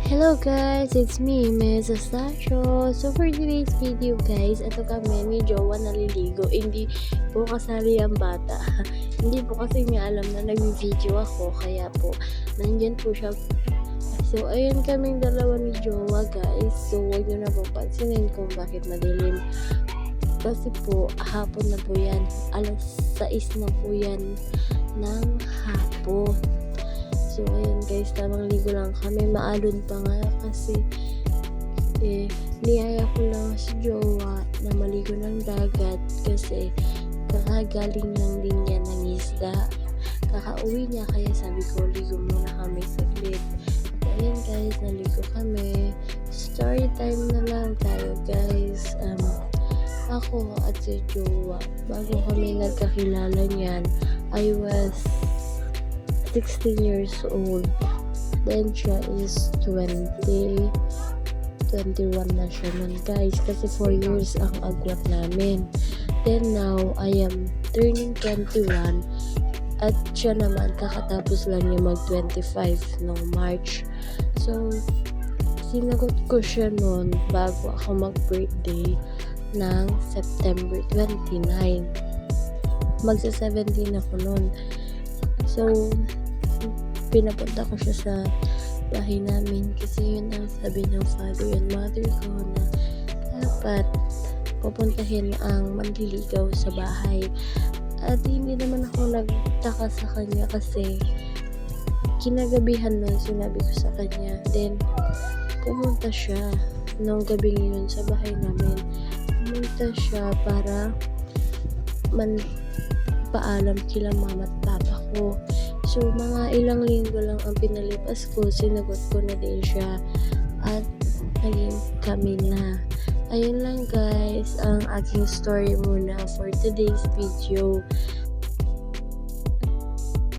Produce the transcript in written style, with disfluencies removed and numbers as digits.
Hello guys, it's me, Miss Astacio. So for today's video guys, ito kami ni Jowa naliligo. Hindi po kasali ang bata. Hindi po kasi niya alam na nag-video ako, kaya po nandyan po siya. So ayun kaming dalawa ni Jowa guys. So huwag nyo na po pansinin kung bakit madilim. Kasi po, hapon na po yan. Alas 6 na po yan ng hapon. So, ayun guys, tamang ligo lang kami. Maalon pa nga kasi niyaya ko lang si Jowa na maligo ng dagat kasi kakagaling lang din niya ng isda. Kakauwi niya kaya sabi ko, ligo muna kami saglit. So, ayun guys, naligo kami. Story time na lang tayo guys. Ako at si Jowa, bago kami nagkakilala niyan, I was 16 years old. Then siya is 21 na siya nun guys, kasi 4 years ang agwat namin. Then now I am turning 21 at siya naman kakatapos lang niya mag 25 noong March. So sinagot ko siya nun bago ako mag birthday ng September 29. Magsa 17 ako nun. So pinapunta ko siya sa bahay namin kasi yun ang sabi ng father and mother ko na dapat pupuntahin ang manliligaw sa bahay. At hindi naman ako nagtaka sa kanya kasi kinagabihan nun sinabi ko sa kanya. Then pumunta siya nung gabing yun sa bahay namin. Pumunta siya para paalam kila mama at papa ko. So, mga ilang linggo lang ang pinalipas ko, sinagot ko na din siya at naging kami na. Ayun lang guys, ang aking story muna for today's video.